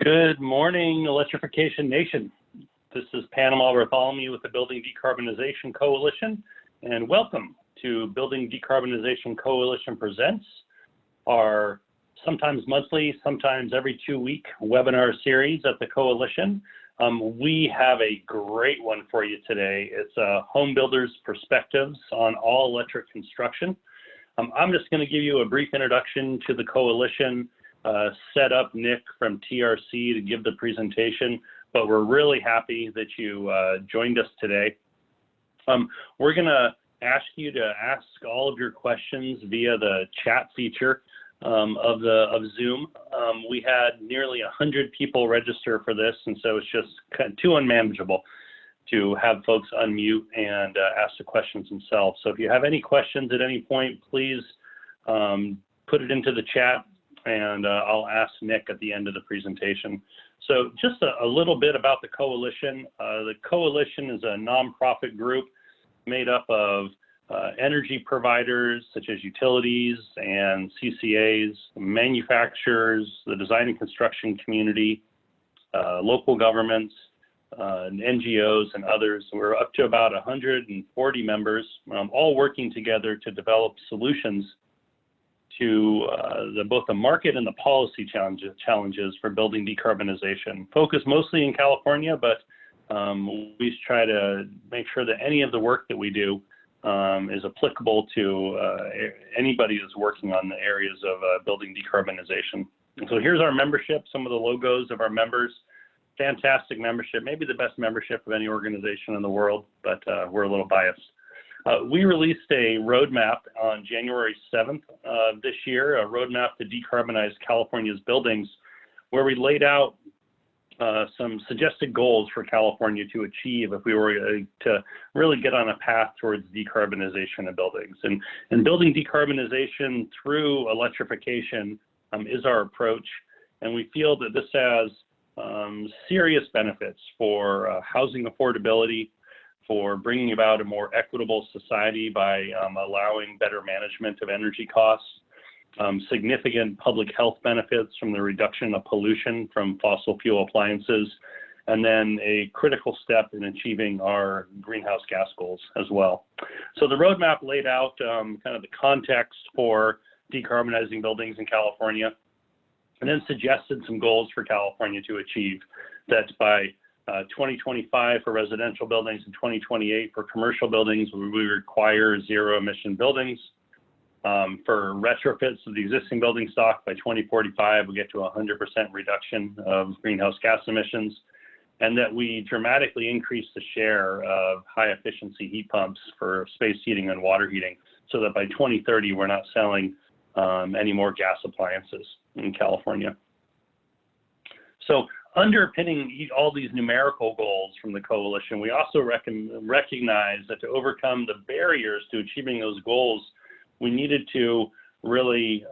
Good morning, Electrification Nation. This is Panama Bartholomew with the Building Decarbonization Coalition, and welcome to Building Decarbonization Coalition Presents, our sometimes monthly, sometimes every 2-week webinar series at the Coalition. We have a great one for you today. It's Home Builders' Perspectives on All Electric Construction. I'm just going to give you a brief introduction to the Coalition, set up Nick from TRC to give the presentation, but we're really happy that you joined us today. We're going to ask you to ask all of your questions via the chat feature of Zoom. We had nearly 100 people register for this, and so it's just kind of too unmanageable to have folks unmute and ask the questions themselves. So if you have any questions at any point, please put it into the chat, and I'll ask Nick at the end of the presentation. So just a little bit about the Coalition. The Coalition is a nonprofit group made up of energy providers such as utilities and CCAs, manufacturers, the design and construction community, local governments, and NGOs and others. We're up to about 140 members, all working together to develop solutions to both the market and the policy challenges for building decarbonization. Focus mostly in California, but we try to make sure that any of the work that we do is applicable to anybody that's working on the areas of building decarbonization. And so here's our membership, some of the logos of our members. Fantastic membership, maybe the best membership of any organization in the world, but we're a little biased. We released a roadmap on January 7th of this year, a roadmap to decarbonize California's buildings, where we laid out some suggested goals for California to achieve if we were to really get on a path towards decarbonization of buildings. And building decarbonization through electrification is our approach, and we feel that this has serious benefits for housing affordability, for bringing about a more equitable society by allowing better management of energy costs, significant public health benefits from the reduction of pollution from fossil fuel appliances, and then a critical step in achieving our greenhouse gas goals as well. So the roadmap laid out kind of the context for decarbonizing buildings in California, and then suggested some goals for California to achieve, that by 2025 for residential buildings and 2028 for commercial buildings, we require zero emission buildings. For retrofits of the existing building stock, by 2045, we get to 100% reduction of greenhouse gas emissions, and that we dramatically increase the share of high efficiency heat pumps for space heating and water heating, so that by 2030, we're not selling any more gas appliances in California. So underpinning all these numerical goals from the Coalition, we also recognize that to overcome the barriers to achieving those goals, we needed to really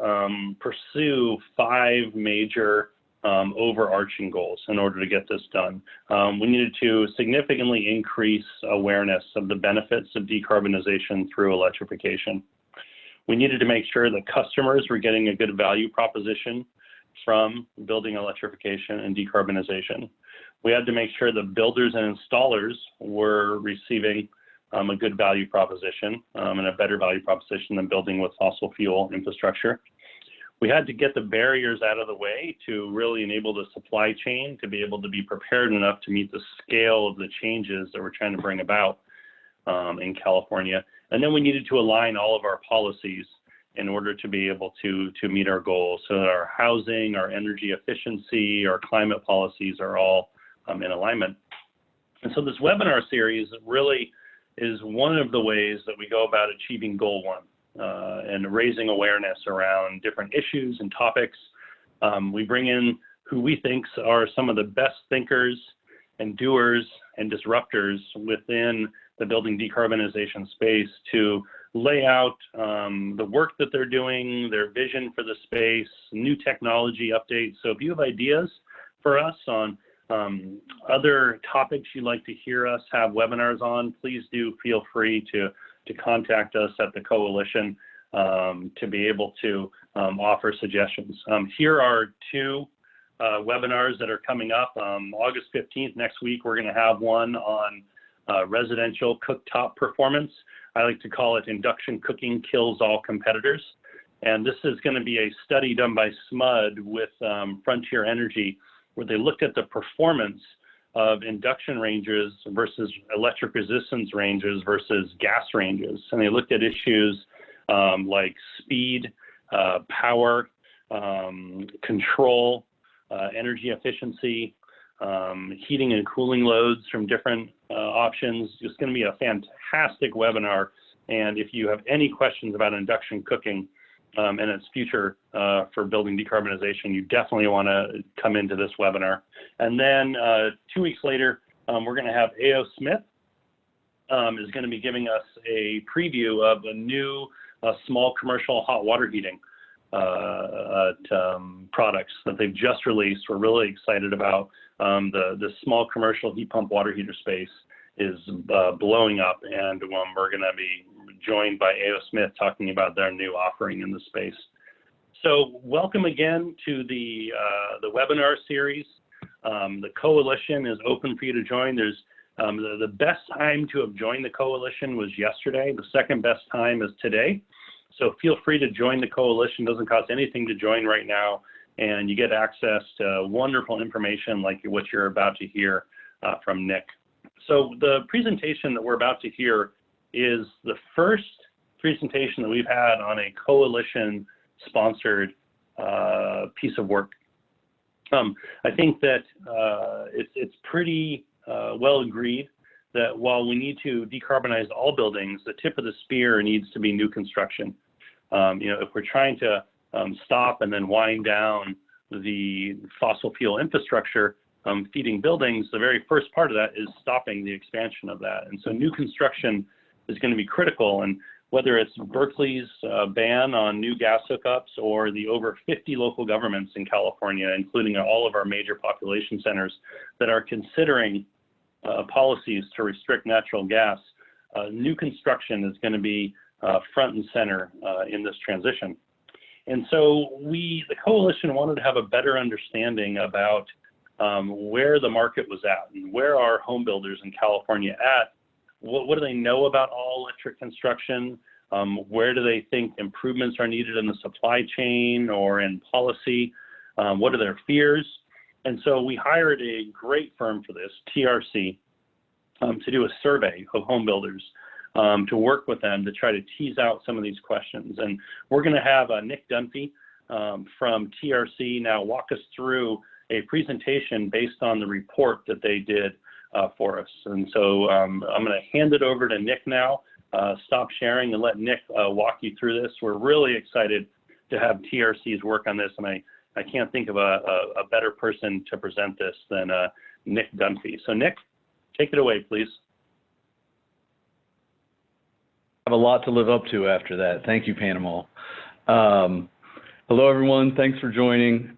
pursue 5 major overarching goals in order to get this done. We needed to significantly increase awareness of the benefits of decarbonization through electrification. We needed to make sure that customers were getting a good value proposition from building electrification and decarbonization. We had to make sure that builders and installers were receiving a good value proposition and a better value proposition than building with fossil fuel infrastructure. We had to get the barriers out of the way to really enable the supply chain to be able to be prepared enough to meet the scale of the changes that we're trying to bring about in California. And then we needed to align all of our policies in order to be able to meet our goals, so that our housing, our energy efficiency, our climate policies are all in alignment. And so this webinar series really is one of the ways that we go about achieving goal 1 and raising awareness around different issues and topics. We bring in who we think are some of the best thinkers and doers and disruptors within the building decarbonization space to lay out the work that they're doing, their vision for the space, new technology updates. So if you have ideas for us on other topics you'd like to hear us have webinars on, please do feel free to contact us at the Coalition to be able to offer suggestions. Here are 2 webinars that are coming up. August 15th, next week, we're going to have one on residential cooktop performance. I like to call it induction cooking kills all competitors. And this is going to be a study done by SMUD with Frontier Energy, where they looked at the performance of induction ranges versus electric resistance ranges versus gas ranges. And they looked at issues like speed, power, control, energy efficiency, heating and cooling loads from different options. It's going to be a fantastic webinar. And if you have any questions about induction cooking and its future for building decarbonization, you definitely want to come into this webinar. And then 2 weeks later, we're going to have A.O. Smith is going to be giving us a preview of a new small commercial hot water heating products that they've just released. We're really excited about. The small commercial heat pump water heater space is blowing up, and we're going to be joined by A.O. Smith talking about their new offering in the space. So welcome again to the webinar series. The coalition is open for you to join. There's the best time to have joined the coalition was yesterday. The second best time is today. So feel free to join the coalition. It doesn't cost anything to join right now, and you get access to wonderful information like what you're about to hear from Nick. So the presentation that we're about to hear is the first presentation that we've had on a coalition-sponsored piece of work. I think that it's pretty well agreed that while we need to decarbonize all buildings, the tip of the spear needs to be new construction. If we're trying to stop and then wind down the fossil fuel infrastructure feeding buildings, the very first part of that is stopping the expansion of that. And so new construction is going to be critical. And whether it's Berkeley's ban on new gas hookups or the over 50 local governments in California, including all of our major population centers that are considering policies to restrict natural gas, new construction is going to be front and center in this transition. And so the coalition wanted to have a better understanding about where the market was at and where are home builders in California at. What do they know about all electric construction? Where do they think improvements are needed in the supply chain or in policy? What are their fears? And so we hired a great firm for this, TRC, to do a survey of home builders, to work with them to try to tease out some of these questions. And we're going to have Nick Dunfee from TRC now walk us through a presentation based on the report that they did for us. And so I'm going to hand it over to Nick now, stop sharing and let Nick walk you through this. We're really excited to have TRC's work on this, and I can't think of a better person to present this than Nick Dunfee. So Nick, take it away, please. I have a lot to live up to after that. Thank you, Panama. Hello, everyone. Thanks for joining.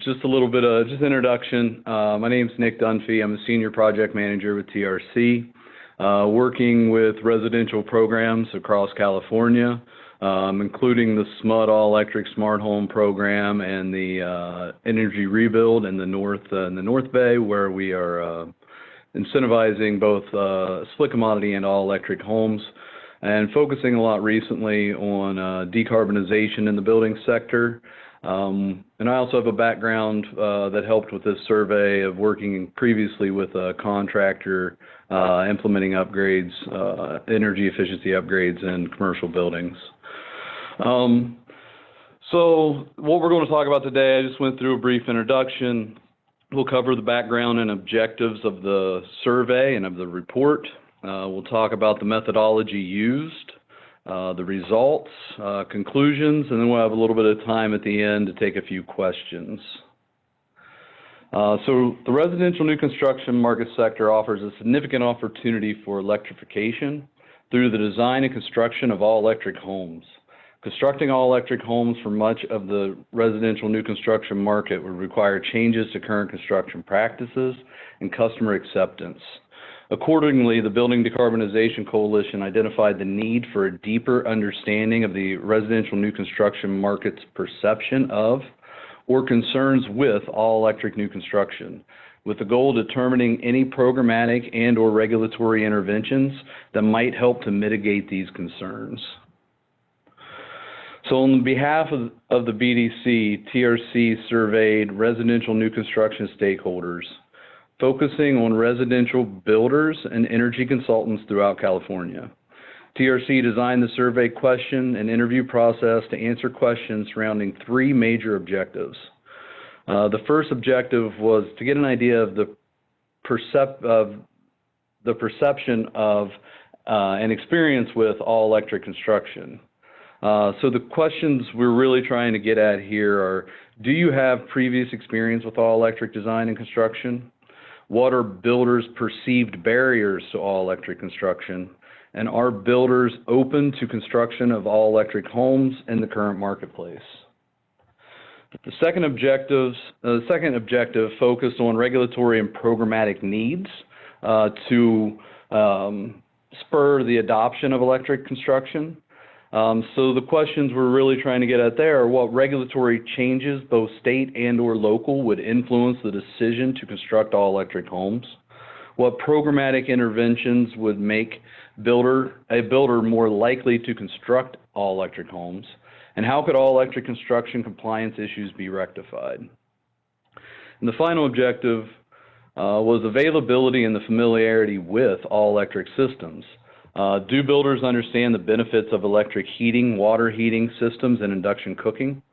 Just a little bit of introduction. My name's Nick Dunfee. I'm a senior project manager with TRC, working with residential programs across California, including the SMUD All-Electric Smart Home Program and the Energy Rebuild in the North Bay, where we are incentivizing both split commodity and all-electric homes, and focusing a lot recently on decarbonization in the building sector. And I also have a background that helped with this survey of working previously with a contractor implementing upgrades, energy efficiency upgrades in commercial buildings. So what we're going to talk about today, I just went through a brief introduction. We'll cover the background and objectives of the survey and of the report. We'll talk about the methodology used, the results, conclusions, and then we'll have a little bit of time at the end to take a few questions. So the residential new construction market sector offers a significant opportunity for electrification through the design and construction of all-electric homes. Constructing all-electric homes for much of the residential new construction market would require changes to current construction practices and customer acceptance. Accordingly, the Building Decarbonization Coalition identified the need for a deeper understanding of the residential new construction market's perception of or concerns with all-electric new construction, with the goal of determining any programmatic and or regulatory interventions that might help to mitigate these concerns. So on behalf of the BDC, TRC surveyed residential new construction stakeholders, focusing on residential builders and energy consultants throughout California. TRC designed the survey question and interview process to answer questions surrounding three major objectives. The first objective was to get an idea of the perception of and experience with all-electric construction. So the questions we're really trying to get at here are, do you have previous experience with all-electric design and construction? What are builders' perceived barriers to all-electric construction? And are builders open to construction of all-electric homes in the current marketplace? The second objective focused on regulatory and programmatic needs to spur the adoption of electric construction. So the questions we're really trying to get at there are what regulatory changes, both state and or local, would influence the decision to construct all-electric homes? What programmatic interventions would make a builder more likely to construct all-electric homes? And how could all-electric construction compliance issues be rectified? And the final objective was availability and the familiarity with all-electric systems. Do builders understand the benefits of electric heating, water heating systems, and induction cooking?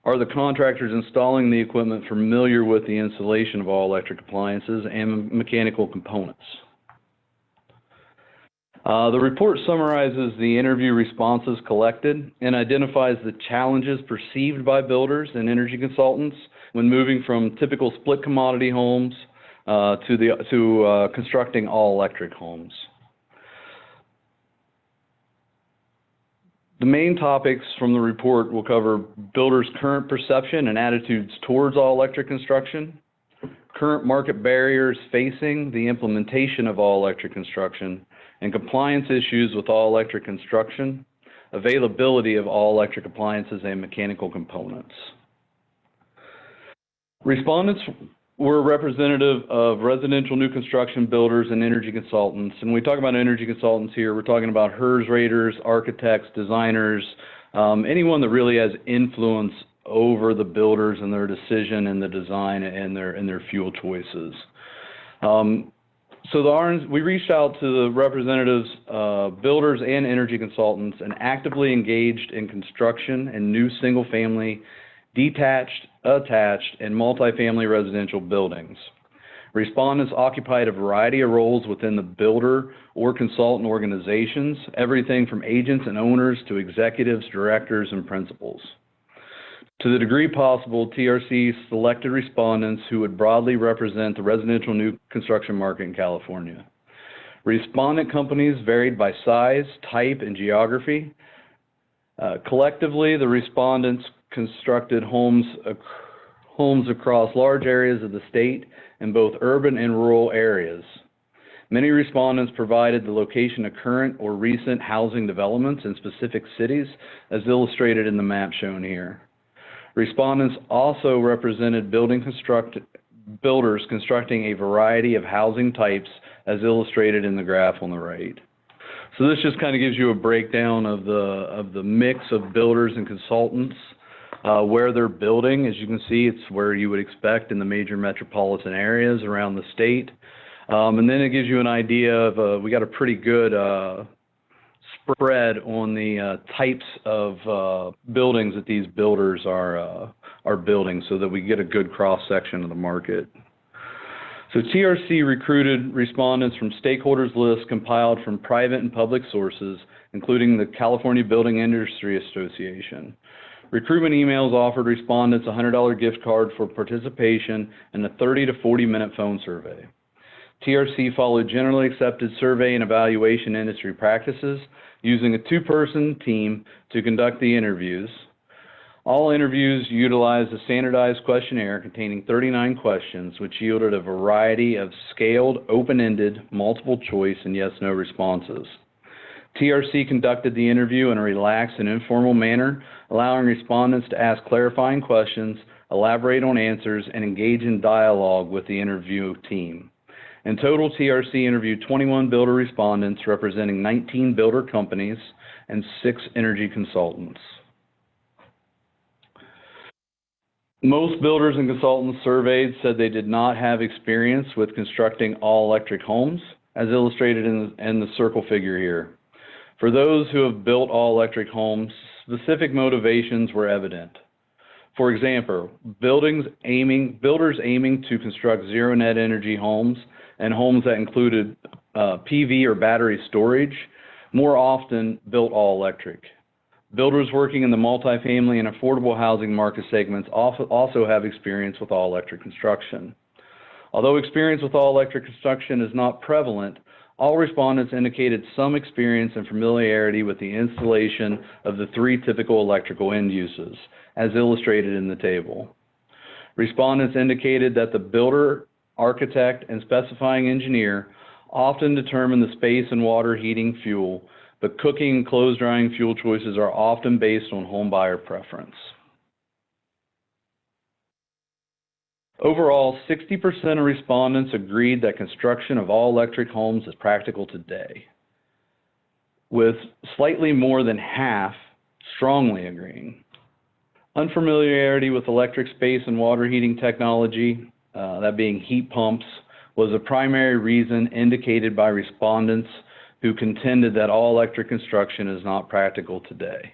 Are the contractors installing the equipment familiar with the installation of all-electric appliances and mechanical components? The report summarizes the interview responses collected and identifies the challenges perceived by builders and energy consultants when moving from typical split commodity homes to constructing all-electric homes. The main topics from the report will cover builders' current perception and attitudes towards all-electric construction, current market barriers facing the implementation of all-electric construction, and compliance issues with all-electric construction, availability of all-electric appliances and mechanical components. Respondents were representative of residential new construction builders and energy consultants. And when we talk about energy consultants here, we're talking about HERS raters, architects, designers, anyone that really has influence over the builders and their decision and the design and their fuel choices. We reached out to the representatives, builders and energy consultants, and actively engaged in construction and new single-family, detached, attached, and multifamily residential buildings. Respondents occupied a variety of roles within the builder or consultant organizations, everything from agents and owners to executives, directors, and principals. To the degree possible, TRC selected respondents who would broadly represent the residential new construction market in California. Respondent companies varied by size, type, and geography. Collectively, the respondents constructed homes across large areas of the state in both urban and rural areas. Many respondents provided the location of current or recent housing developments in specific cities, as illustrated in the map shown here. Respondents also represented builders constructing a variety of housing types, as illustrated in the graph on the right. So this just kind of gives you a breakdown of the mix of builders and consultants, where they're building. As you can see, it's where you would expect in the major metropolitan areas around the state. And then it gives you an idea of, we got a pretty good spread on the types of buildings that these builders are building, so that we get a good cross-section of the market. So TRC recruited respondents from stakeholders lists compiled from private and public sources, including the California Building Industry Association. Recruitment emails offered respondents a $100 gift card for participation in a 30 to 40-minute phone survey. TRC followed generally accepted survey and evaluation industry practices, using a two-person team to conduct the interviews. All interviews utilized a standardized questionnaire containing 39 questions, which yielded a variety of scaled, open-ended, multiple choice, and yes-no responses. TRC conducted the interview in a relaxed and informal manner, allowing respondents to ask clarifying questions, elaborate on answers, and engage in dialogue with the interview team. In total, TRC interviewed 21 builder respondents representing 19 builder companies and 6 energy consultants. Most builders and consultants surveyed said they did not have experience with constructing all-electric homes, as illustrated in the circle figure here. For those who have built all-electric homes, specific motivations were evident. For example, builders aiming to construct zero net energy homes and homes that included PV or battery storage more often built all-electric. Builders working in the multifamily and affordable housing market segments also have experience with all-electric construction. Although experience with all-electric construction is not prevalent, all respondents indicated some experience and familiarity with the installation of the 3 typical electrical end uses, as illustrated in the table. Respondents indicated that the builder, architect, and specifying engineer often determine the space and water heating fuel, but cooking and clothes drying fuel choices are often based on home buyer preference. Overall, 60% of respondents agreed that construction of all-electric homes is practical today, with slightly more than half strongly agreeing. Unfamiliarity with electric space and water heating technology, that being heat pumps, was a primary reason indicated by respondents who contended that all-electric construction is not practical today.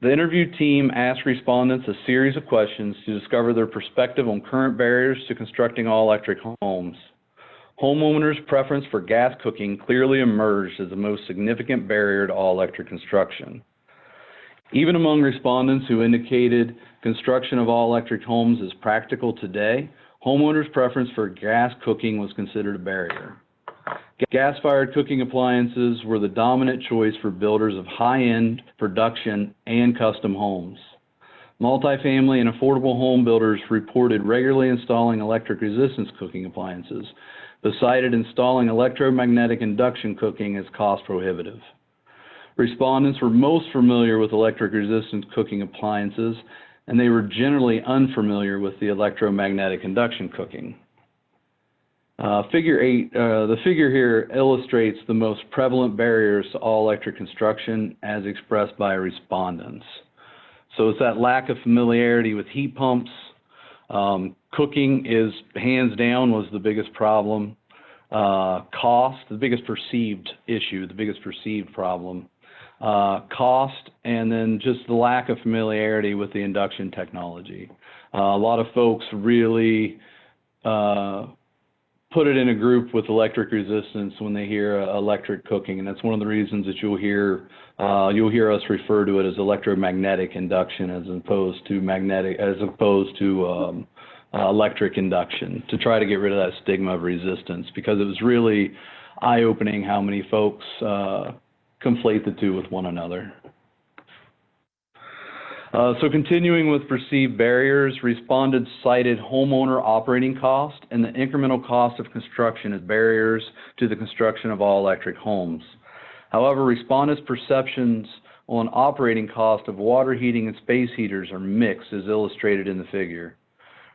The interview team asked respondents a series of questions to discover their perspective on current barriers to constructing all-electric homes. Homeowners' preference for gas cooking clearly emerged as the most significant barrier to all-electric construction. Even among respondents who indicated construction of all-electric homes is practical today, homeowners' preference for gas cooking was considered a barrier. Gas-fired cooking appliances were the dominant choice for builders of high-end production and custom homes. Multifamily and affordable home builders reported regularly installing electric resistance cooking appliances, but cited installing electromagnetic induction cooking as cost prohibitive. Respondents were most familiar with electric resistance cooking appliances, and they were generally unfamiliar with the electromagnetic induction cooking. Figure 8, the figure here illustrates the most prevalent barriers to all-electric construction as expressed by respondents. So it's that lack of familiarity with heat pumps. Cooking is, hands down, was the biggest problem. Cost, the biggest perceived issue, the biggest perceived problem. Cost, and then just the lack of familiarity with the induction technology. A lot of folks really put it in a group with electric resistance when they hear electric cooking, and that's one of the reasons that you'll hear us refer to it as electromagnetic induction as opposed to electric induction, to try to get rid of that stigma of resistance, because it was really eye-opening how many folks conflate the two with one another. So continuing with perceived barriers, respondents cited homeowner operating cost and the incremental cost of construction as barriers to the construction of all-electric homes. However, respondents' perceptions on operating cost of water heating and space heaters are mixed, as illustrated in the figure.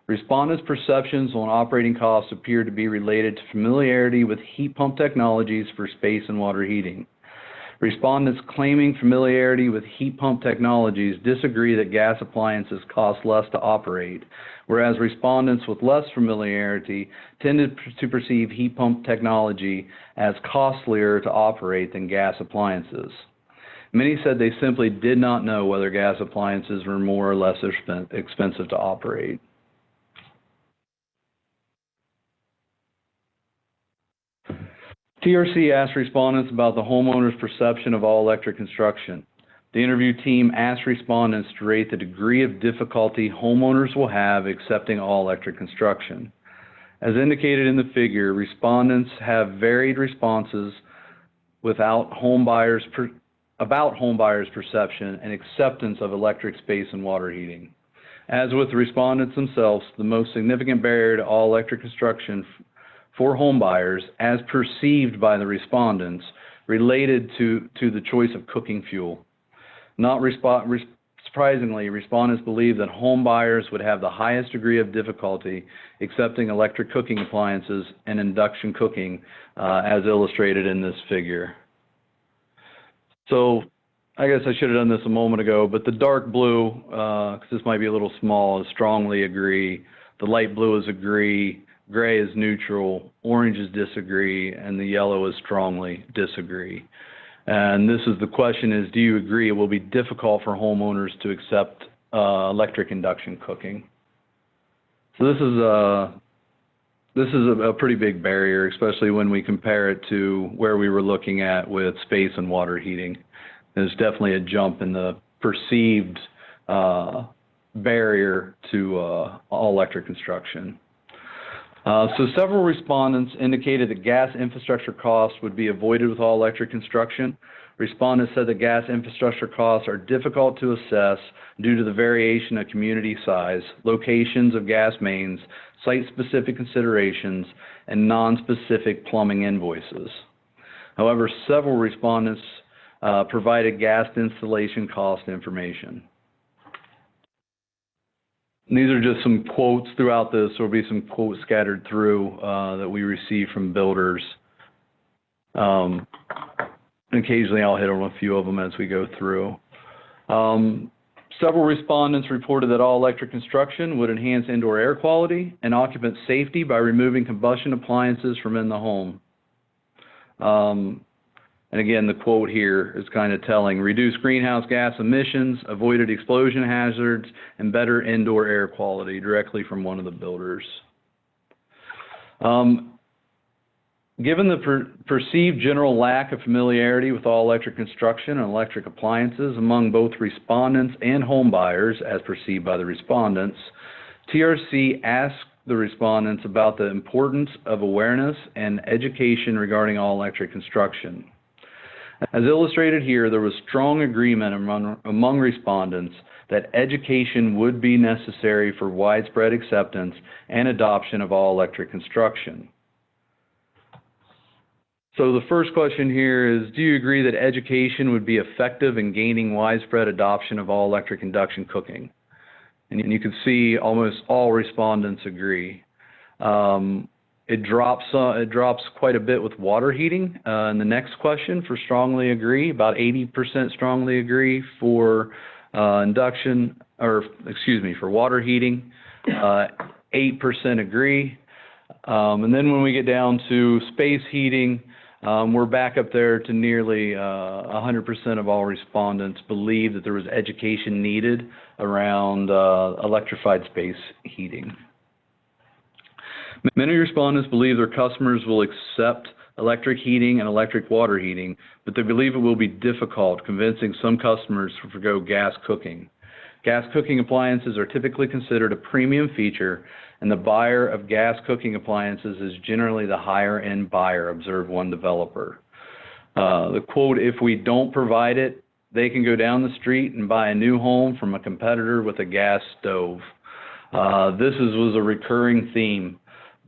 Respondents' perceptions on operating costs appear to be related to familiarity with heat pump technologies for space and water heating. Respondents claiming familiarity with heat pump technologies disagree that gas appliances cost less to operate, whereas respondents with less familiarity tended to perceive heat pump technology as costlier to operate than gas appliances. Many said they simply did not know whether gas appliances were more or less expensive to operate. TRC asked respondents about the homeowner's perception of all-electric construction. The interview team asked respondents to rate the degree of difficulty homeowners will have accepting all-electric construction. As indicated in the figure, respondents have varied responses about home buyers' perception and acceptance of electric space and water heating. As with the respondents themselves, the most significant barrier to all-electric construction for home buyers as perceived by the respondents related to the choice of cooking fuel. Not surprisingly, respondents believe that home buyers would have the highest degree of difficulty accepting electric cooking appliances and induction cooking, as illustrated in this figure. So I guess I should have done this a moment ago, but the dark blue, because this might be a little small, is strongly agree. The light blue is agree. Gray is neutral. Orange is disagree. And the yellow is strongly disagree. And this is the question is, do you agree it will be difficult for homeowners to accept electric induction cooking? So this is a pretty big barrier, especially when we compare it to where we were looking at with space and water heating. There's definitely a jump in the perceived barrier to all electric construction. So several respondents indicated that gas infrastructure costs would be avoided with all electric construction. Respondents said that gas infrastructure costs are difficult to assess due to the variation of community size, locations of gas mains, site-specific considerations, and non-specific plumbing invoices. However, several respondents provided gas installation cost information. And these are just some quotes throughout this. There will be some quotes scattered through that we receive from builders. Occasionally I'll hit on a few of them as we go through. Several respondents reported that all electric construction would enhance indoor air quality and occupant safety by removing combustion appliances from in the home. And again, the quote here is kind of telling: reduce greenhouse gas emissions, avoided explosion hazards, and better indoor air quality, directly from one of the builders. Given the perceived general lack of familiarity with all electric construction and electric appliances among both respondents and home buyers, as perceived by the respondents, TRC asked the respondents about the importance of awareness and education regarding all electric construction. As illustrated here, there was strong agreement among respondents that education would be necessary for widespread acceptance and adoption of all electric construction. So the first question here is, do you agree that education would be effective in gaining widespread adoption of all electric induction cooking? And you can see almost all respondents agree. It drops quite a bit with water heating. In the next question for strongly agree, about 80% strongly agree for for water heating, 8% agree. And then when we get down to space heating, we're back up there to nearly 100% of all respondents believe that there was education needed around electrified space heating. Many respondents believe their customers will accept electric heating and electric water heating, but they believe it will be difficult convincing some customers to forgo gas cooking. Gas cooking appliances are typically considered a premium feature, and the buyer of gas cooking appliances is generally the higher end buyer, observed one developer. The quote, if we don't provide it, they can go down the street and buy a new home from a competitor with a gas stove. This was a recurring theme.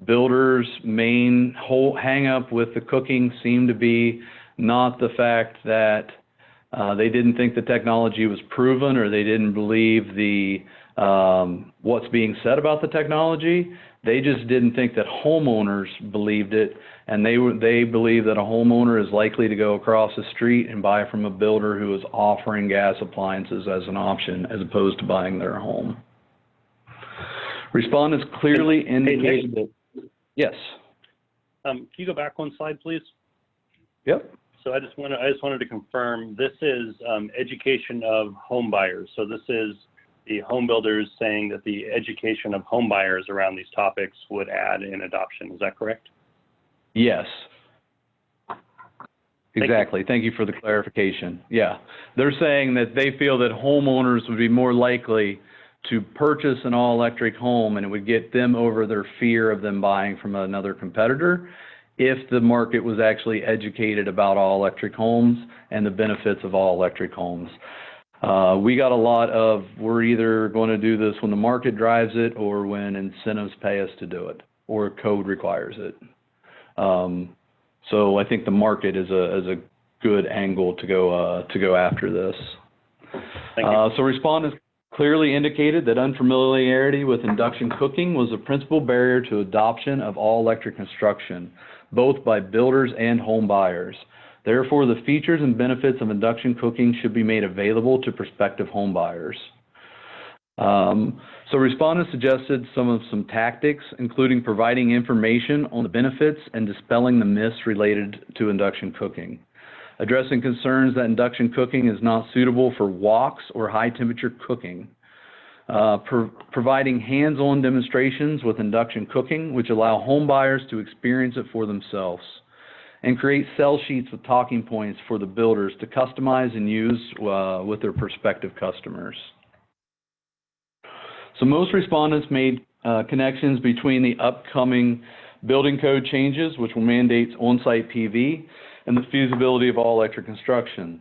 Builders' main hang up with the cooking seemed to be not the fact that they didn't think the technology was proven, or they didn't believe the what's being said about the technology. They just didn't think that homeowners believed it, and they believe that a homeowner is likely to go across the street and buy from a builder who is offering gas appliances as an option, as opposed to buying their home. Respondents clearly indicated that. Yes. Can you go back one slide, please? Yep. So I just wanted to confirm, this is education of home buyers. So this is the home builders saying that the education of home buyers around these topics would add in adoption. Is that correct? Yes. Exactly. Thank you for the clarification. Yeah. They're saying that they feel that homeowners would be more likely to purchase an all-electric home, and it would get them over their fear of them buying from another competitor if the market was actually educated about all-electric homes and the benefits of all-electric homes. We got a lot of, we're either going to do this when the market drives it or when incentives pay us to do it or code requires it. So I think the market is a good angle to go after this. Thank you. So respondents clearly indicated that unfamiliarity with induction cooking was a principal barrier to adoption of all-electric construction, both by builders and home buyers. Therefore, the features and benefits of induction cooking should be made available to prospective home buyers. So respondents suggested some tactics, including providing information on the benefits and dispelling the myths related to induction cooking, addressing concerns that induction cooking is not suitable for woks or high-temperature cooking, providing hands-on demonstrations with induction cooking, which allow home buyers to experience it for themselves, and create sell sheets with talking points for the builders to customize and use with their prospective customers. So most respondents made connections between the upcoming building code changes, which will mandate on-site PV, and the feasibility of all-electric construction.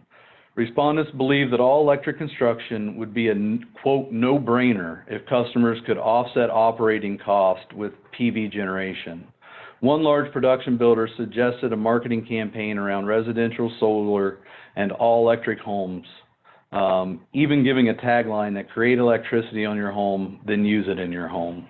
Respondents believe that all-electric construction would be a, quote, no-brainer if customers could offset operating cost with PV generation. One large production builder suggested a marketing campaign around residential solar and all-electric homes, even giving a tagline that create electricity on your home, then use it in your home.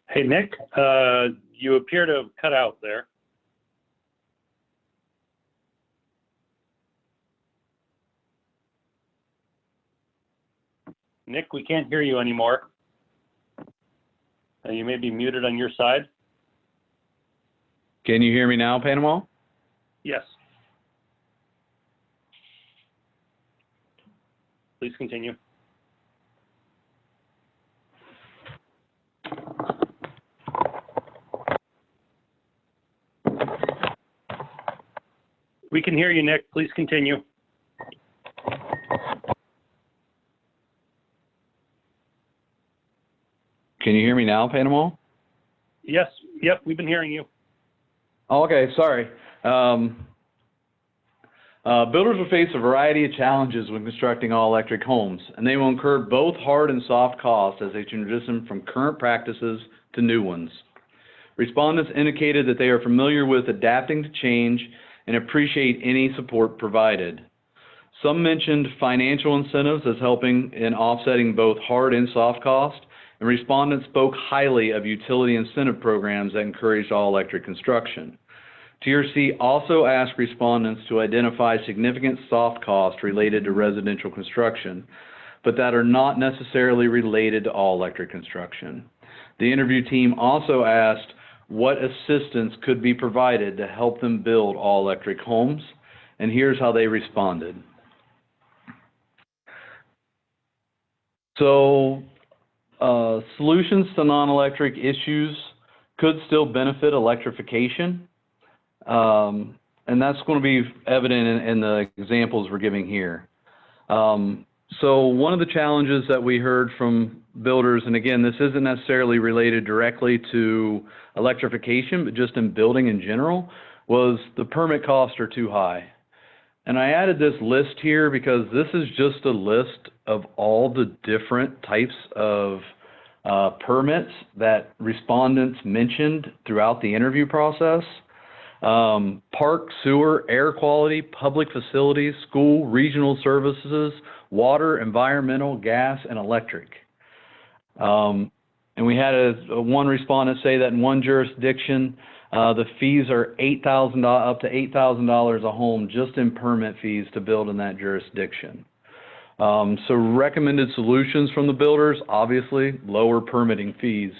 Hey, Nick, you appear to have cut out there. Nick, we can't hear you anymore. You may be muted on your side. Can you hear me now, Panama? Yes. Please continue. We can hear you, Nick. Please continue. Can you hear me now, Panama? Yes. Yep, we've been hearing you. Oh, okay, sorry. Builders will face a variety of challenges when constructing all-electric homes, and they will incur both hard and soft costs as they transition from current practices to new ones. Respondents indicated that they are familiar with adapting to change and appreciate any support provided. Some mentioned financial incentives as helping in offsetting both hard and soft costs, and respondents spoke highly of utility incentive programs that encouraged all-electric construction. TRC also asked respondents to identify significant soft costs related to residential construction, but that are not necessarily related to all-electric construction. The interview team also asked what assistance could be provided to help them build all-electric homes, and here's how they responded. So, solutions to non-electric issues could still benefit electrification, and that's going to be evident in the examples we're giving here. So one of the challenges that we heard from builders, and again, this isn't necessarily related directly to electrification, but just in building in general, was the permit costs are too high. And I added this list here because this is just a list of all the different types of permits that respondents mentioned throughout the interview process. Park, sewer, air quality, public facilities, school, regional services, water, environmental, gas, and electric. And we had one respondent say that in one jurisdiction, the fees are up to $8,000 a home just in permit fees to build in that jurisdiction. So recommended solutions from the builders, obviously, lower permitting fees.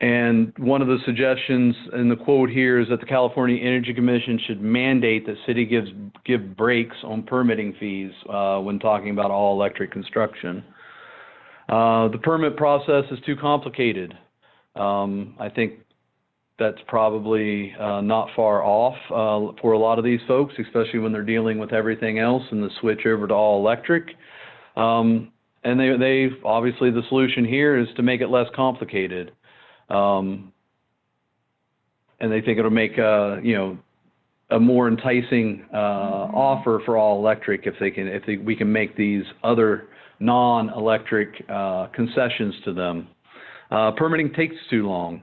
And one of the suggestions in the quote here is that the California Energy Commission should mandate that city give breaks on permitting fees when talking about all electric construction. The permit process is too complicated. I think that's probably not far off for a lot of these folks, especially when they're dealing with everything else and the switch over to all electric. and they obviously the solution here is to make it less complicated. And they think it'll make you know, a more enticing offer for all electric if we can make these other non-electric concessions to them. Permitting takes too long,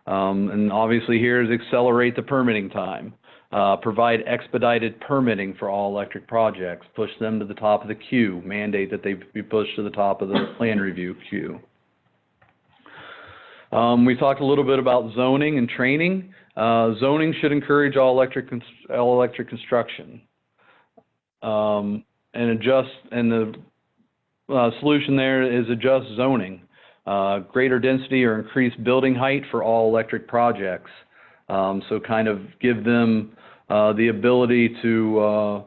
and obviously here is accelerate the permitting time. Provide expedited permitting for all electric projects. Push them to the top of the queue. Mandate that they be pushed to the top of the plan review queue. We talked a little bit about zoning and training. Zoning should encourage all electric construction, and the solution there is adjust zoning, greater density or increased building height for all electric projects. So kind of give them the ability to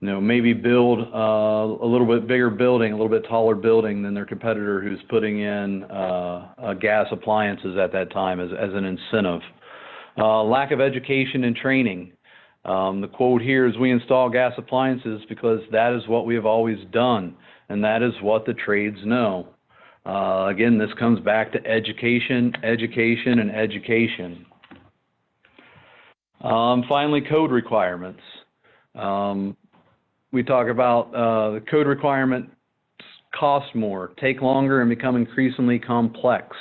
you know, maybe build a little bit bigger building, a little bit taller building than their competitor who's putting in gas appliances at that time as an incentive. Lack of education and training. The quote here is, we install gas appliances because that is what we have always done, and that is what the trades know. Again, this comes back to education, education, and education. Finally, code requirements. We talk about the code requirements cost more, take longer, and become increasingly complex.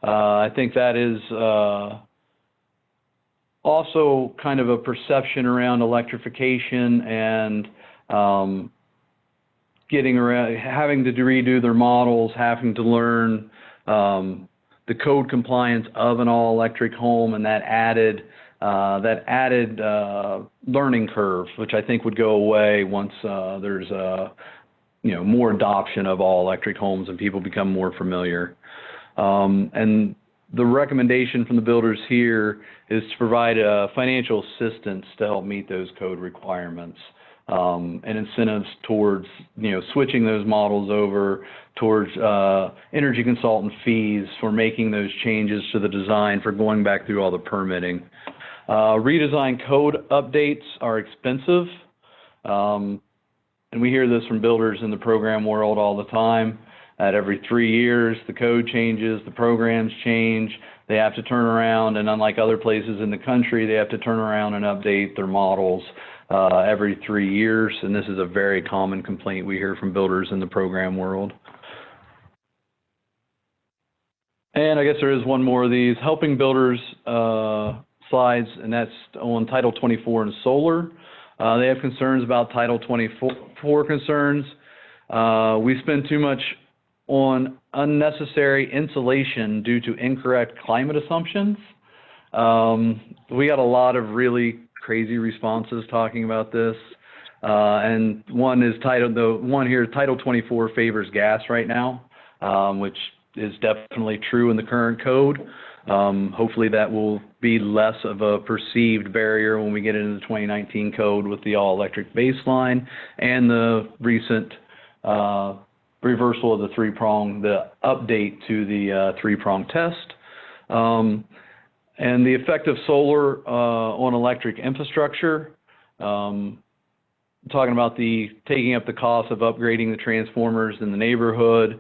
I think that is also kind of a perception around electrification and having to redo their models, having to learn the code compliance of an all-electric home, and that added learning curve, which I think would go away once there's you know, more adoption of all-electric homes and people become more familiar. And the recommendation from the builders here is to provide financial assistance to help meet those code requirements, and incentives towards, you know, switching those models over, towards energy consultant fees for making those changes to the design, for going back through all the permitting. Redesign code updates are expensive, and we hear this from builders in the program world all the time. At every 3 years, the code changes, the programs change, they have to turn around, and unlike other places in the country, they have to turn around and update their models every 3 years, and this is a very common complaint we hear from builders in the program world. And I guess there is one more of these, helping builders slides, and that's on Title 24 and solar. They have concerns about Title 24 concerns. We spend too much on unnecessary insulation due to incorrect climate assumptions. We got a lot of really crazy responses talking about this. And one is Title 24 favors gas right now, which is definitely true in the current code. Hopefully that will be less of a perceived barrier when we get into the 2019 code with the all-electric baseline and the recent reversal of the the update to the three-prong test. And the effect of solar on electric infrastructure, talking about taking up the cost of upgrading the transformers in the neighborhood.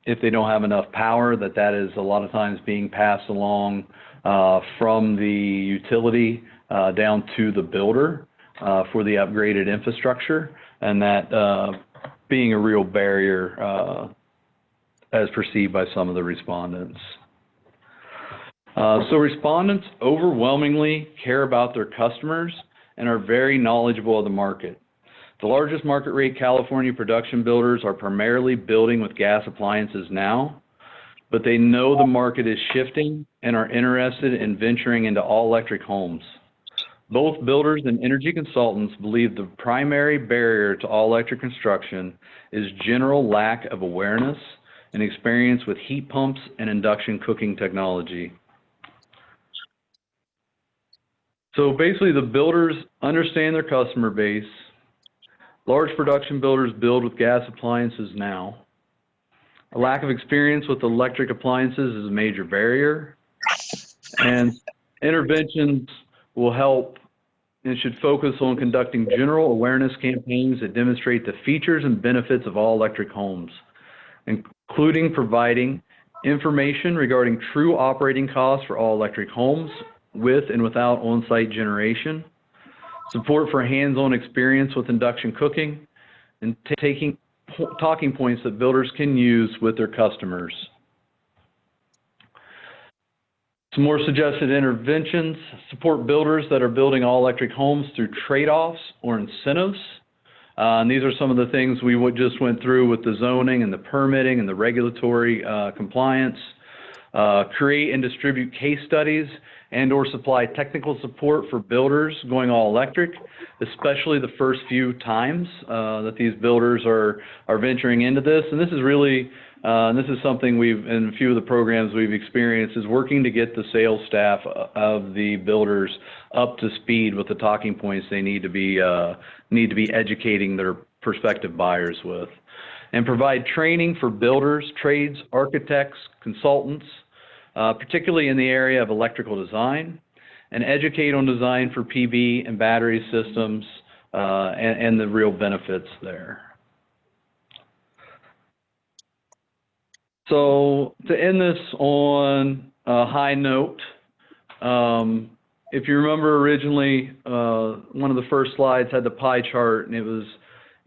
If they don't have enough power, that is a lot of times being passed along from the utility down to the builder for the upgraded infrastructure, and that being a real barrier as perceived by some of the respondents. So respondents overwhelmingly care about their customers and are very knowledgeable of the market. The largest market rate California production builders are primarily building with gas appliances now, but they know the market is shifting and are interested in venturing into all-electric homes. Both builders and energy consultants believe the primary barrier to all-electric construction is general lack of awareness and experience with heat pumps and induction cooking technology. So basically, the builders understand their customer base. Large production builders build with gas appliances now. A lack of experience with electric appliances is a major barrier, and interventions will help and should focus on conducting general awareness campaigns that demonstrate the features and benefits of all-electric homes, including providing information regarding true operating costs for all-electric homes with and without on-site generation, support for hands-on experience with induction cooking, and talking points that builders can use with their customers. Some more suggested interventions: support builders that are building all-electric homes through trade-offs or incentives. And these are some of the things we just went through with the zoning and the permitting and the regulatory compliance. Create and distribute case studies and or supply technical support for builders going all electric, especially the first few times that these builders are venturing into this. And this is really, this is something we've, in a few of the programs we've experienced, is working to get the sales staff of the builders up to speed with the talking points they need to be educating their prospective buyers with. And provide training for builders, trades, architects, consultants, particularly in the area of electrical design, and educate on design for PV and battery systems and the real benefits there. So to end this on a high note, if you remember originally, one of the first slides had the pie chart, and it was,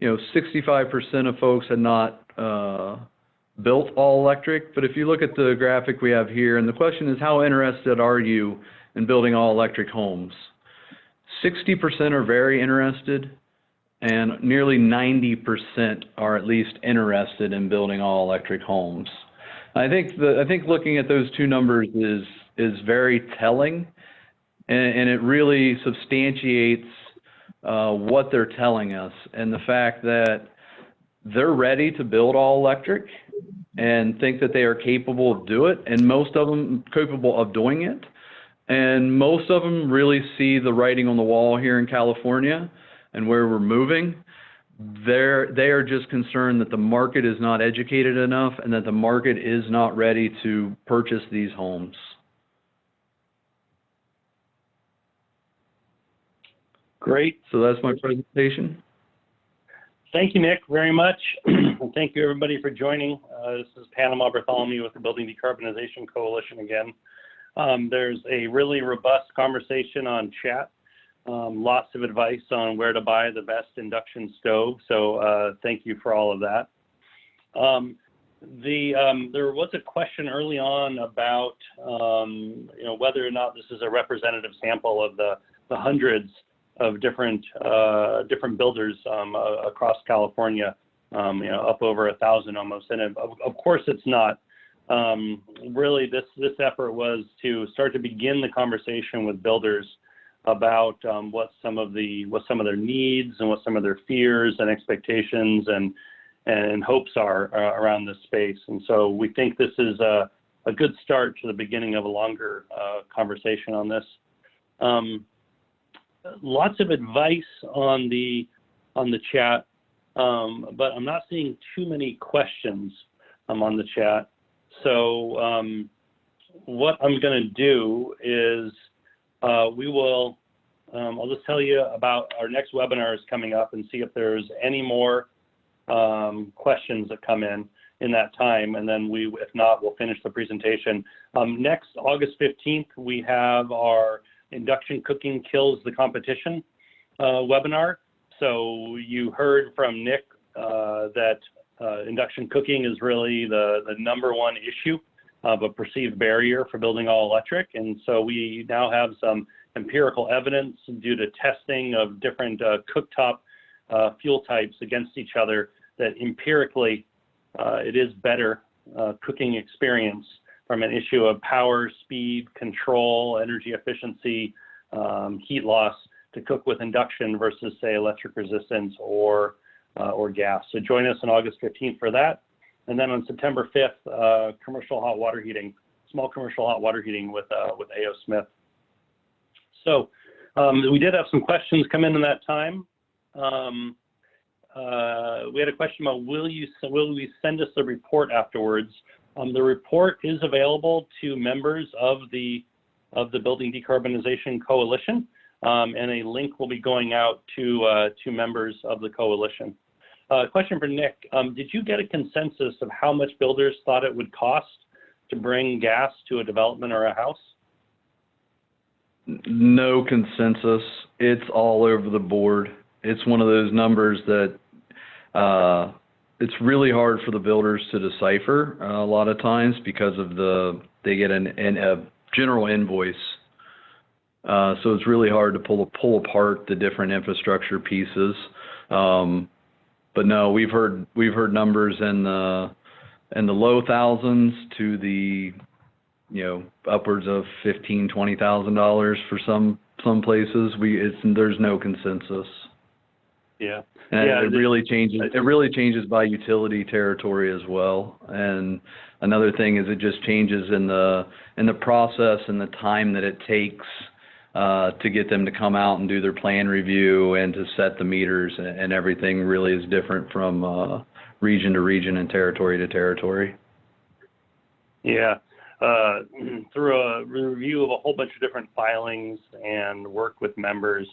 65% of folks had not built all electric. But if you look at the graphic we have here, and the question is, how interested are you in building all electric homes? 60% are very interested, and nearly 90% are at least interested in building all electric homes. I think looking at those two numbers is very telling, and it really substantiates what they're telling us, and the fact that they're ready to build all electric and think that they are capable of doing it, and most of them capable of doing it. And most of them really see the writing on the wall here in California and where we're moving. They are just concerned that the market is not educated enough and that the market is not ready to purchase these homes. Great. So that's my presentation. Thank you, Nick, very much. And thank you, everybody, for joining. This is Panama Bartholomew with the Building Decarbonization Coalition again. There's a really robust conversation on chat. Lots of advice on where to buy the best induction stove. So thank you for all of that. There was a question early on about whether or not this is a representative sample of the hundreds of different builders across California, up over 1,000 almost. And of course it's not. Really, this effort was to start to begin the conversation with builders about what some of their needs and what some of their fears and expectations and hopes are around this space. And so we think this is a good start to the beginning of a longer conversation on this. Lots of advice on the chat, but I'm not seeing too many questions on the chat. So what I'm going to do is we will, I'll just tell you about our next webinar is coming up and see if there's any more questions that come in that time. And then if not, we'll finish the presentation. Next, August 15th, we have our Induction Cooking Kills the Competition webinar. So you heard from Nick that induction cooking is really the #1 issue of a perceived barrier for building all electric. And so we now have some empirical evidence due to testing of different cooktop fuel types against each other that empirically it is better cooking experience from an issue of power, speed, control, energy efficiency, heat loss to cook with induction versus, say, electric resistance or gas. So join us on August 15th for that. And then on September 5th, commercial hot water heating, small commercial hot water heating with A.O. Smith. So we did have some questions come in that time. We had a question about will we send us the report afterwards? The report is available to members of the Building Decarbonization Coalition. and a link will be going out to members of the coalition. Question for Nick. Did you get a consensus of how much builders thought it would cost to bring gas to a development or a house? No consensus. It's all over the board. It's one of those numbers that it's really hard for the builders to decipher a lot of times because of they get a general invoice. So it's really hard to pull apart the different infrastructure pieces. But no, we've heard numbers in the low thousands to the upwards of $15,000-$20,000 for some places. There's no consensus. Yeah. And yeah, it really changes. It really changes by utility territory as well. And another thing is it just changes in the process and the time that it takes to get them to come out and do their plan review and to set the meters, and everything really is different from region to region and territory to territory. Yeah. Through a review of a whole bunch of different filings and work with members,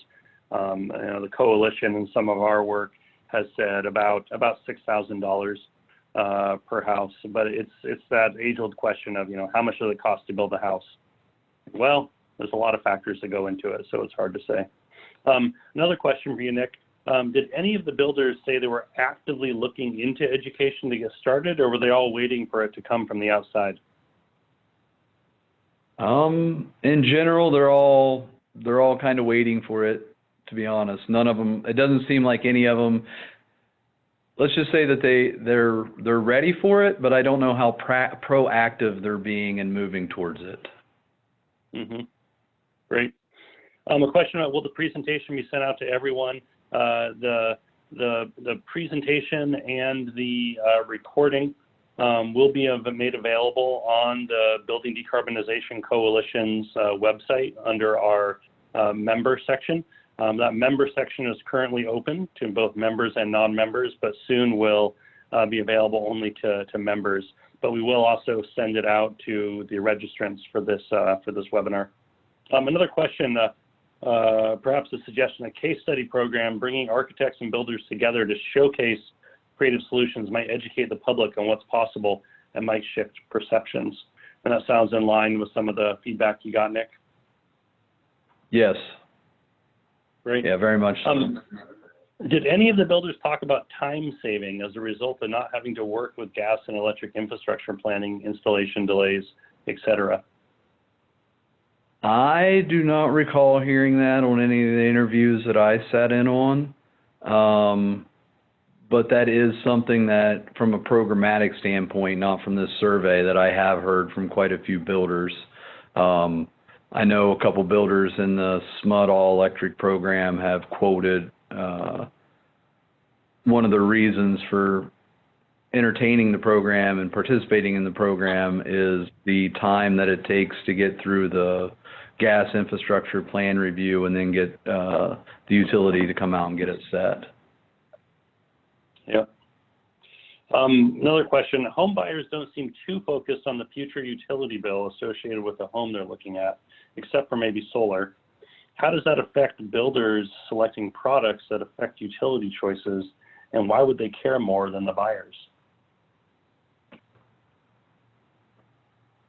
the coalition and some of our work has said about $6,000 per house, but it's that age-old question of how much does it cost to build a house? Well, there's a lot of factors that go into it, so it's hard to say. Another question for you, Nick. Did any of the builders say they were actively looking into education to get started, or were they all waiting for it to come from the outside? In general, they're all kind of waiting for it, to be honest. None of them, it doesn't seem like any of them, let's just say that they're ready for it, but I don't know how proactive they're being and moving towards it. Mm-hmm. Great. A question about, will the presentation be sent out to everyone? The presentation and the recording will be made available on the Building Decarbonization Coalition's website under our member section. That member section is currently open to both members and non-members, but soon will be available only to members. But we will also send it out to the registrants for this webinar. Another question, perhaps a suggestion, a case study program bringing architects and builders together to showcase creative solutions might educate the public on what's possible and might shift perceptions. And that sounds in line with some of the feedback you got, Nick? Yes. Great. Yeah, very much so. Did any of the builders talk about time saving as a result of not having to work with gas and electric infrastructure planning, installation delays, et cetera? I do not recall hearing that on any of the interviews that I sat in on. But that is something that, from a programmatic standpoint, not from this survey, that I have heard from quite a few builders. I know a couple builders in the SMUD all-electric program have quoted one of the reasons for entertaining the program and participating in the program is the time that it takes to get through the gas infrastructure plan review and then get the utility to come out and get it set. Yeah. Another question, home buyers don't seem too focused on the future utility bill associated with the home they're looking at, except for maybe solar. How does that affect builders selecting products that affect utility choices, and why would they care more than the buyers?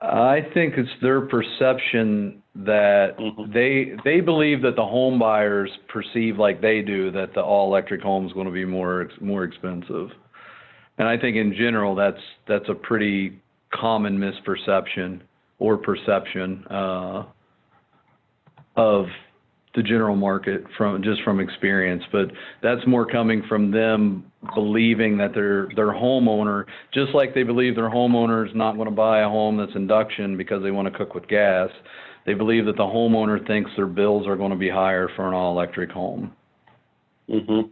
I think it's their perception that they believe that the home buyers perceive like they do that the all-electric home is going to be more expensive. And I think in general that's a pretty common misperception or perception of the general market from experience. But that's more coming from them believing that their homeowner, just like they believe their homeowner is not going to buy a home that's induction because they want to cook with gas, they believe that the homeowner thinks their bills are going to be higher for an all-electric home. Mm-hmm.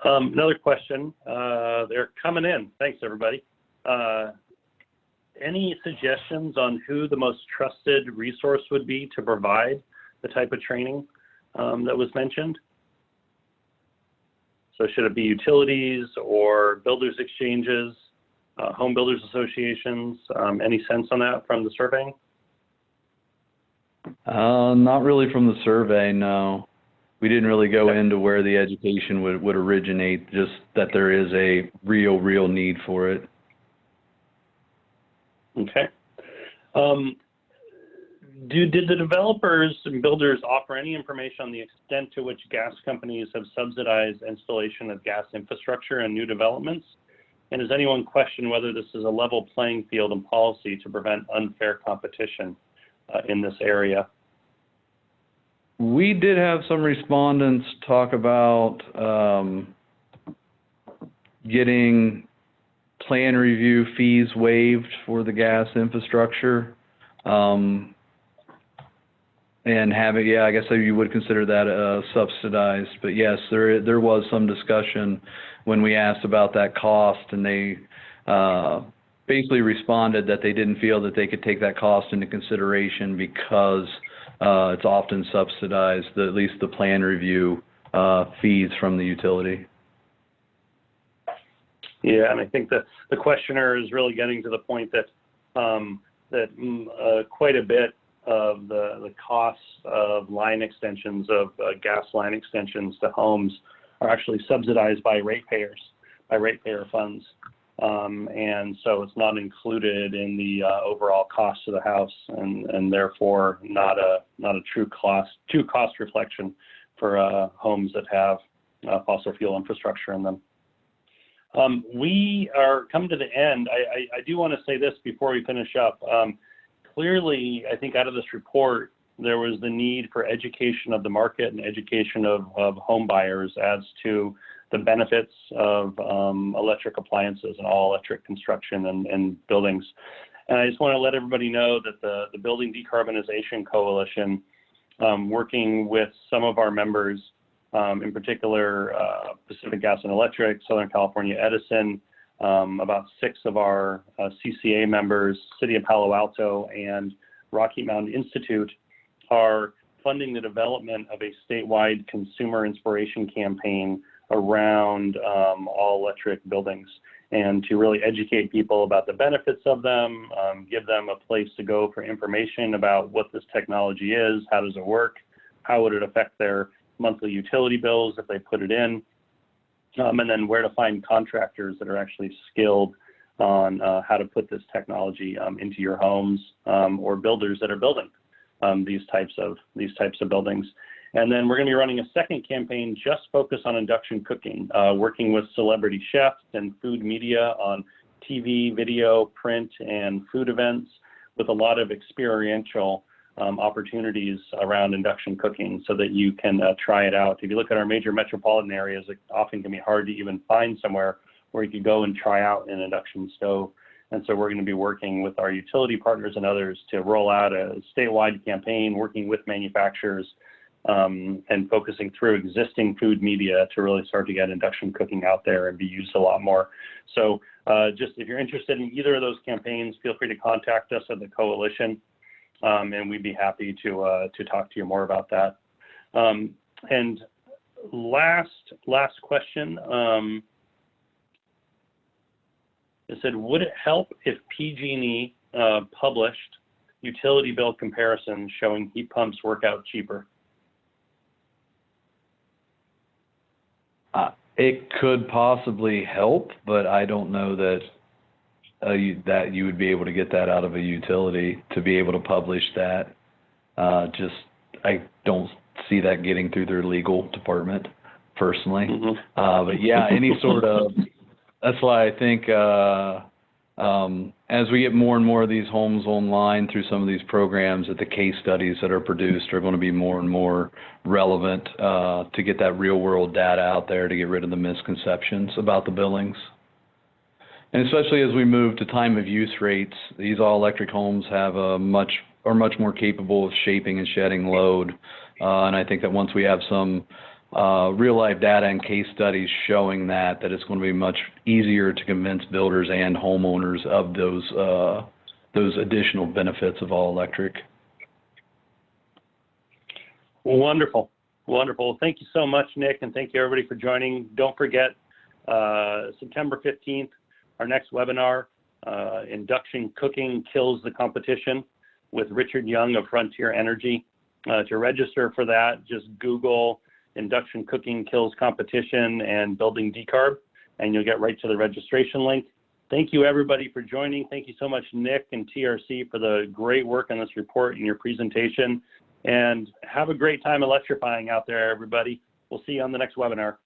Another question, they're coming in. Thanks, everybody. Any suggestions on who the most trusted resource would be to provide the type of training that was mentioned? So should it be utilities or builders exchanges, home builders associations? Any sense on that from the surveying? Not really from the survey, no. We didn't really go Okay. into where the education would originate, just that there is a real need for it. Okay. Did the developers and builders offer any information on the extent to which gas companies have subsidized installation of gas infrastructure and new developments? And does anyone question whether this is a level playing field in policy to prevent unfair competition in this area? We did have some respondents talk about getting plan review fees waived for the gas infrastructure. And have it, yeah, I guess you would consider that subsidized. But yes, there was some discussion when we asked about that cost, and they basically responded that they didn't feel that they could take that cost into consideration because it's often subsidized, at least the plan review fees from the utility. Yeah, and I think that the questioner is really getting to the point that quite a bit of the costs of line extensions, of gas line extensions to homes are actually subsidized by ratepayer funds. And so it's not included in the overall cost of the house, and therefore not a true cost reflection for homes that have fossil fuel infrastructure in them. We are coming to the end. I do want to say this before we finish up. Clearly, I think out of this report, there was the need for education of the market and education of home buyers as to the benefits of electric appliances and all electric construction and buildings. And I just want to let everybody know that the Building Decarbonization Coalition, working with some of our members, in particular Pacific Gas and Electric, Southern California Edison, about 6 of our CCA members, City of Palo Alto, and Rocky Mountain Institute, are funding the development of a statewide consumer inspiration campaign around all electric buildings, and to really educate people about the benefits of them, give them a place to go for information about what this technology is, how does it work, how would it affect their monthly utility bills if they put it in, and then where to find contractors that are actually skilled on how to put this technology into your homes, or builders that are building these types of buildings. And then we're going to be running a second campaign just focused on induction cooking, working with celebrity chefs and food media on TV, video, print, and food events, with a lot of experiential opportunities around induction cooking so that you can try it out. If you look at our major metropolitan areas, it often can be hard to even find somewhere where you could go and try out an induction stove. And so we're going to be working with our utility partners and others to roll out a statewide campaign, working with manufacturers and focusing through existing food media to really start to get induction cooking out there and be used a lot more. So just if you're interested in either of those campaigns, feel free to contact us at the coalition. And we'd be happy to talk to you more about that. And last question. It said, would it help if PG&E published utility bill comparisons showing heat pumps work out cheaper? It could possibly help, but I don't know that you would be able to get that out of a utility to be able to publish that. I don't see that getting through their legal department personally. Mm-hmm. But yeah, any sort of, that's why I think as we get more and more of these homes online through some of these programs, that the case studies that are produced are going to be more and more relevant to get that real world data out there to get rid of the misconceptions about the billings. And especially as we move to time of use rates, these all electric homes have are much more capable of shaping and shedding load. And I think that once we have some real life data and case studies showing that it's going to be much easier to convince builders and homeowners of those additional benefits of all electric. Wonderful. Wonderful. Thank you so much, Nick, and thank you everybody for joining. Don't forget September 15th, our next webinar, Induction Cooking Kills the Competition. with Richard Young of Frontier Energy. To register for that, just Google induction cooking kills competition and building decarb, and you'll get right to the registration link. Thank you everybody for joining. Thank you so much, Nick and TRC, for the great work on this report and your presentation. And have a great time electrifying out there, everybody. We'll see you on the next webinar.